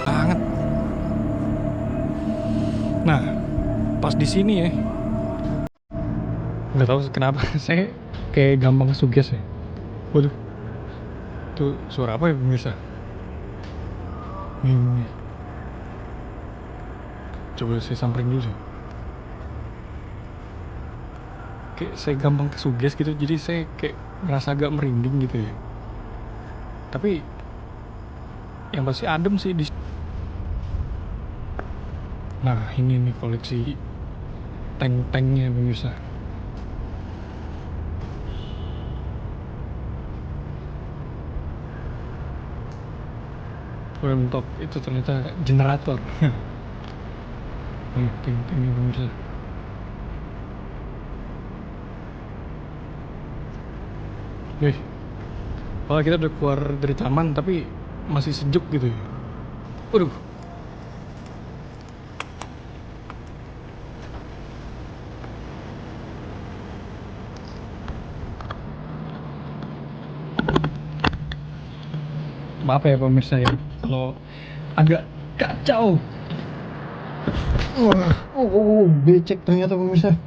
banget. Nah, pas di sini ya, nggak tahu kenapa saya kayak gampang suges ya. Waduh, tuh suara apa ya pemirsa? Coba saya samperin dulu sih. Kayak saya gampang kesuges gitu, jadi saya kayak ngerasa agak merinding gitu ya. Tapi yang pasti adem sih di. Nah ini nih koleksi tank-tanknya pemirsa. Untuk itu ternyata generator. Nih tank-tanknya pemirsa. Nih, kalau kita udah keluar dari taman tapi masih sejuk gitu ya. Waduh. Maaf ya pemirsa ya, kalau agak kacau. Wah, becek ternyata pemirsa.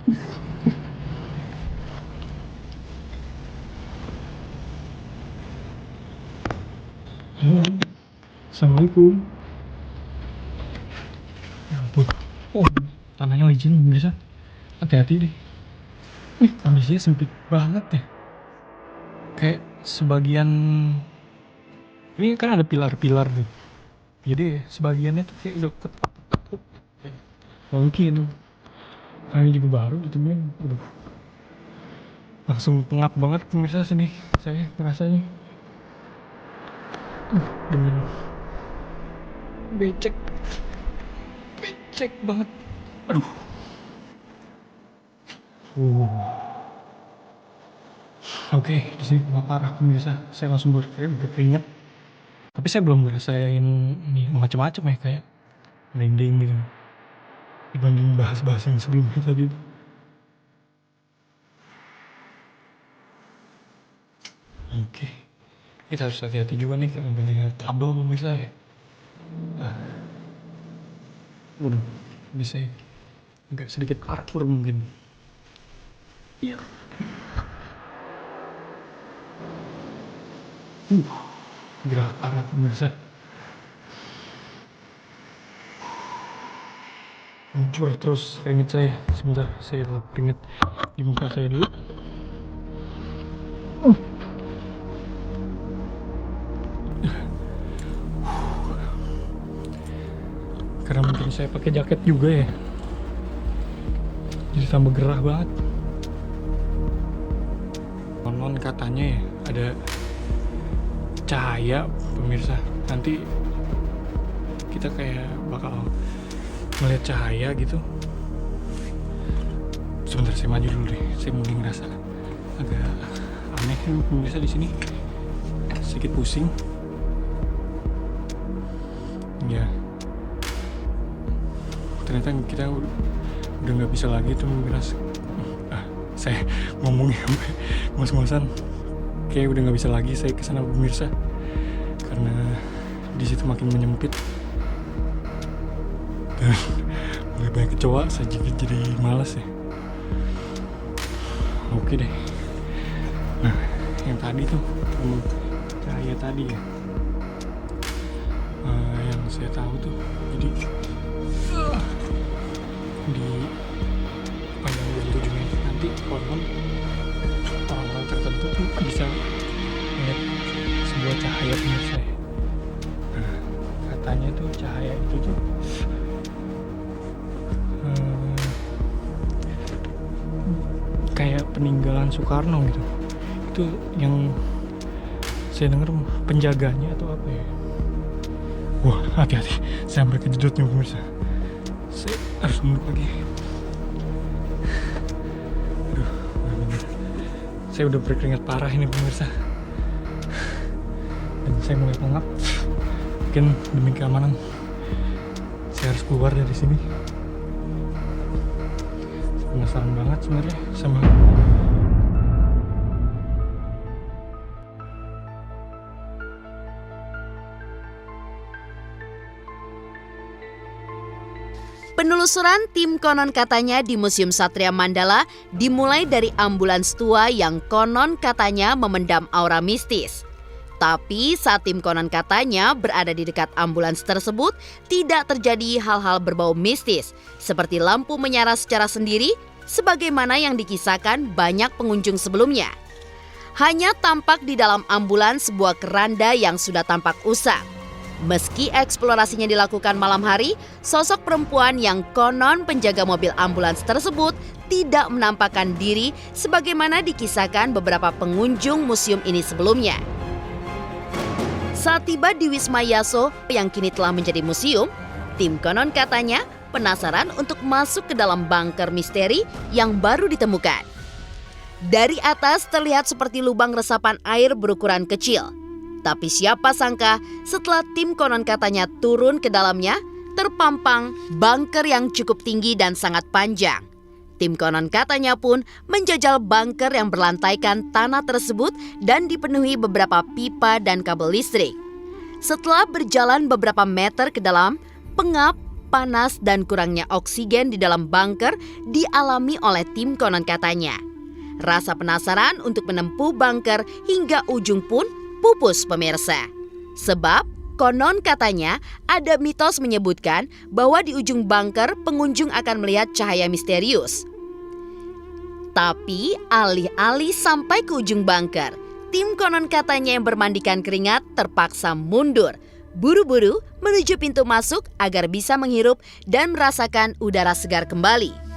Assalamualaikum. Ya ampun. Oh, tanahnya licin pemirsa. Hati-hati deh. Nih, kondisinya sempit banget ya. Kayak sebagian ini kan ada pilar-pilar nih. Jadi sebagiannya tuh kayak udah ketutup. Mungkin kami juga baru ditemuin. Aduh. Langsung pengap banget pemirsa sini. Saya ngerasanya. Dengan becek. Becek banget. Aduh. Oke, di sini nggak parah pemirsa. Saya langsung berkeringat. Tapi saya belum ngerasain ini macam-macam ya, kayak merinding gitu. Dibanding bahas-bahas yang sebelumnya tadi. Oke. Kita harus hati-hati juga nih karena banyak kabel pemirsa ya. Waduh, bisa ya. Agak sedikit parkur mungkin. Iya. Gerak parah pemirsa. Muncul terus keringet saya. Sebentar, saya lap keringet di muka saya dulu. Karena mungkin saya pakai jaket juga ya, jadi tambah gerah banget. Konon katanya ya ada cahaya pemirsa, nanti kita kayak bakal melihat cahaya gitu. Sebentar saya maju dulu deh, saya mungkin ngerasa agak aneh pemirsa di sini, sedikit pusing. Ya, ternyata kita udah nggak bisa lagi tuh ngerasa. Saya ngomongnya sampai ngos-ngosan, kayak udah nggak bisa lagi saya kesana pemirsa, karena di situ makin menyempit dan mulai banyak kecoa. Saya jadi malas ya. Oke deh. Nah, yang tadi tuh cahaya tadi ya, yang saya tahu tuh, jadi di panjang dari ujungnya nanti konon orang-orang tertentu tuh bisa melihat sebuah cahaya pemirsa ya. Nah, katanya tuh cahaya itu tuh kayak peninggalan Soekarno gitu. Itu yang saya dengar penjaganya atau apa ya. Wah, hati-hati, saya sampai kejedot nih pemirsa. Saya harus mundur lagi. Aduh, bener. Saya udah berkeringat parah ini pemirsa. Dan saya mulai pengap. Mungkin demi keamanan saya harus keluar dari sini. Penasaran banget sebenarnya sama Penelusuran tim konon katanya di Museum Satria Mandala dimulai dari ambulans tua yang konon katanya memendam aura mistis. Tapi saat tim konon katanya berada di dekat ambulans tersebut, tidak terjadi hal-hal berbau mistis, seperti lampu menyala secara sendiri, sebagaimana yang dikisahkan banyak pengunjung sebelumnya. Hanya tampak di dalam ambulans sebuah keranda yang sudah tampak usang. Meski eksplorasinya dilakukan malam hari, sosok perempuan yang konon penjaga mobil ambulans tersebut tidak menampakkan diri sebagaimana dikisahkan beberapa pengunjung museum ini sebelumnya. Saat tiba di Wisma Yaso yang kini telah menjadi museum, tim konon katanya penasaran untuk masuk ke dalam bunker misteri yang baru ditemukan. Dari atas terlihat seperti lubang resapan air berukuran kecil. Tapi siapa sangka setelah tim konon katanya turun ke dalamnya, terpampang bunker yang cukup tinggi dan sangat panjang. Tim konon katanya pun menjajal bunker yang berlantaikan tanah tersebut dan dipenuhi beberapa pipa dan kabel listrik. Setelah berjalan beberapa meter ke dalam, pengap, panas dan kurangnya oksigen di dalam bunker dialami oleh tim konon katanya. Rasa penasaran untuk menempuh bunker hingga ujung pun pupus pemirsa. Sebab konon katanya ada mitos menyebutkan bahwa di ujung bunker pengunjung akan melihat cahaya misterius. Tapi alih-alih sampai ke ujung bunker, tim konon katanya yang bermandikan keringat terpaksa mundur, buru-buru menuju pintu masuk agar bisa menghirup dan merasakan udara segar kembali.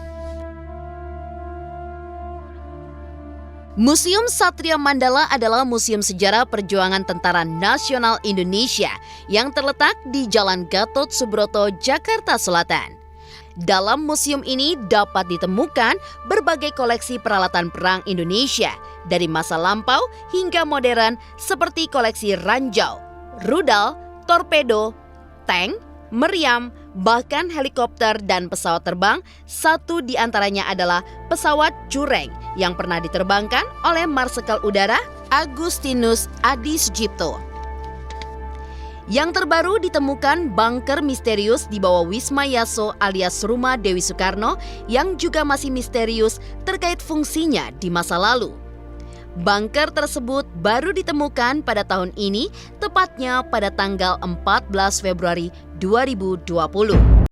Museum Satria Mandala adalah museum sejarah perjuangan Tentara Nasional Indonesia yang terletak di Jalan Gatot Subroto, Jakarta Selatan. Dalam museum ini dapat ditemukan berbagai koleksi peralatan perang Indonesia dari masa lampau hingga modern seperti koleksi ranjau, rudal, torpedo, tank, meriam, bahkan helikopter dan pesawat terbang. Satu di antaranya adalah pesawat Jureng yang pernah diterbangkan oleh Marsikal Udara Agustinus Adi Sujipto. Yang terbaru ditemukan bunker misterius di bawah Wisma Yaso alias rumah Dewi Soekarno yang juga masih misterius terkait fungsinya di masa lalu. Bunker tersebut baru ditemukan pada tahun ini, tepatnya pada tanggal 14 Februari 2020.